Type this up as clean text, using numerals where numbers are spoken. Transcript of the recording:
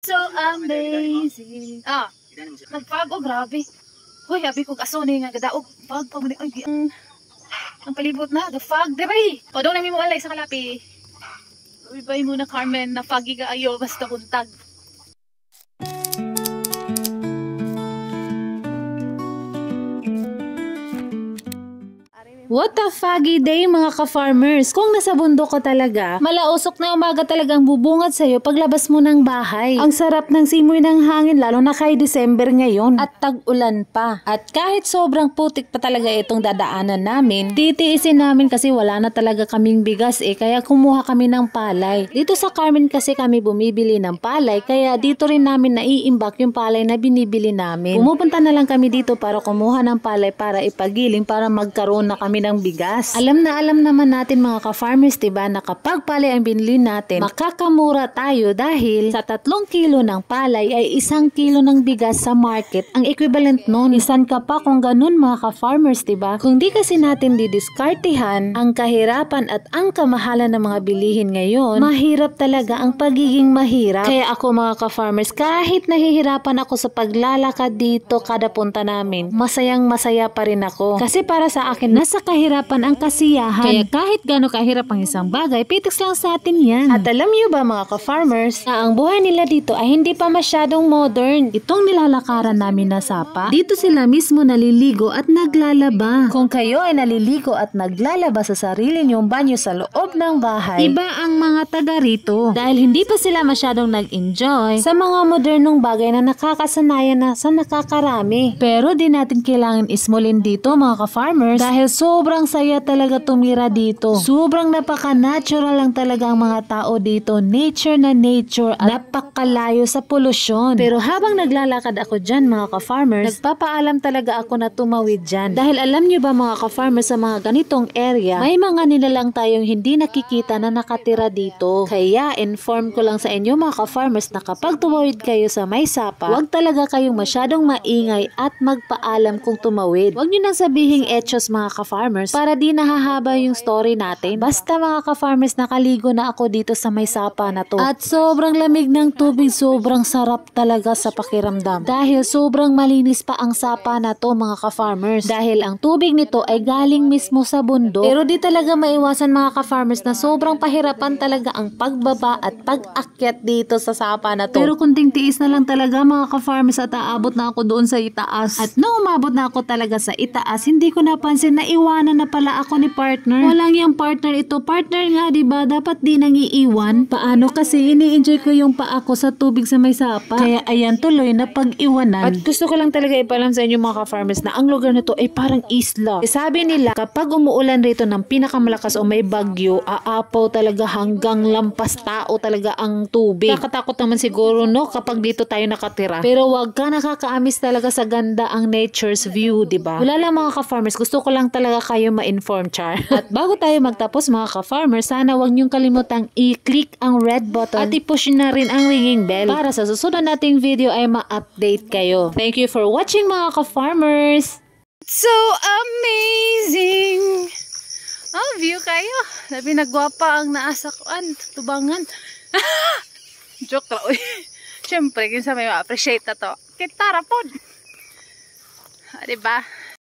So amazing. Nagpag, oh grabe. Hoy, abi ko kasoni nga gadaog. Pag ang palibot na, the fog, debay. O doon namin mo alay sa kalapi. Ibay muna Carmen, na foggy ka ayo, basta buntag. What a foggy day mga ka-farmers! Kung nasa bundok ka talaga, malausok na umaga talagang bubungad sa'yo paglabas mo ng bahay. Ang sarap ng simoy ng hangin lalo na kay December ngayon at tag-ulan pa. At kahit sobrang putik pa talaga itong dadaanan namin, titiisin namin kasi wala na talaga kaming bigas kaya kumuha kami ng palay. Dito sa Carmen kasi kami bumibili ng palay kaya dito rin namin naiimbak yung palay na binibili namin. Pumupunta na lang kami dito para kumuha ng palay para ipagiling para magkaroon na kami ng bigas. Alam naman natin mga ka-farmers, diba, na kapag palay ang binili natin, makakamura tayo dahil sa 3 kilo ng palay ay 1 kilo ng bigas sa market. Ang equivalent nun, isan ka pa kung ganun mga ka-farmers, diba? Kung di kasi natin didiskartihan ang kahirapan at ang kamahalan ng mga bilihin ngayon, mahirap talaga ang pagiging mahirap. Kaya ako mga ka-farmers, kahit nahihirapan ako sa paglalakad dito kada punta namin, masayang masaya pa rin ako. Kasi para sa akin, nasa kahirapan ang kasiyahan. Kaya kahit gaano kahirap ang isang bagay, pitiks lang sa atin yan. At alam niyo ba mga ka-farmers, na ang buhay nila dito ay hindi pa masyadong modern. Itong nilalakaran namin na sapa, dito sila mismo naliligo at naglalaba. Kung kayo ay naliligo at naglalaba sa sarili niyong banyo sa loob ng bahay, iba ang mga taga rito. Dahil hindi pa sila masyadong nag-enjoy sa mga modernong bagay na nakakasanayan na sa nakakarami. Pero di natin kailangan ismulin dito mga ka-farmers dahil sobrang saya talaga tumira dito. Sobrang napaka-natural lang talaga ang mga tao dito. Nature na nature at napakalayo sa polusyon. Pero habang naglalakad ako dyan mga ka-farmers, nagpapaalam talaga ako na tumawid dyan. Dahil alam nyo ba mga ka-farmers, sa mga ganitong area, may mga nilalang tayong hindi nakikita na nakatira dito. Kaya inform ko lang sa inyo mga ka-farmers na kapag tumawid kayo sa may sapa, huwag talaga kayong masyadong maingay at magpaalam kung tumawid. Huwag nyo nang sabihing etchos mga ka-farmers para di nahahaba yung story natin. Basta mga ka-farmers, nakaligo na ako dito sa may sapa na to. At sobrang lamig ng tubig, sobrang sarap talaga sa pakiramdam. Dahil sobrang malinis pa ang sapa na to mga ka-farmers. Dahil ang tubig nito ay galing mismo sa bundok. Pero di talaga maiwasan mga ka-farmers na sobrang pahirapan talaga ang pagbaba at pag-akyat dito sa sapa na to. Pero kunting tiis na lang talaga mga ka-farmers at aabot na ako doon sa itaas. At nung umabot na ako talaga sa itaas, hindi ko napansin na iwanan na pala ako ni partner. Walang yung partner ito. Partner nga, diba? Dapat di nang iiwan. Paano kasi ini-enjoy ko yung paa ko sa tubig sa may sapa. Kaya ayan tuloy na pag-iwanan. At gusto ko lang talaga ipalam sa inyo mga ka-farmers na ang lugar nito ay parang isla. Sabi nila kapag umuulan rito ng pinakamalakas o may bagyo, aapaw talaga hanggang lampas tao talaga ang tubig. Nakatakot naman siguro no kapag dito tayo nakatira. Pero wag ka, nakakaamis talaga sa ganda ang nature's view, diba? Wala lang mga ka-farmers, gusto ko lang talaga kayo ma-inform, char. At bago tayo magtapos mga ka-farmers, sana wag niyong kalimutang i-click ang red button at i-push na rin ang ringing bell para sa susunod nating video ay ma-update kayo. Thank you for watching mga ka-farmers! So amazing! Oh, view kayo. Labi nagwapa ang naasakuan, tubangan. Joke lang. Siyempre, kinsa may ma-appreciate na to. Kitara po. Diba?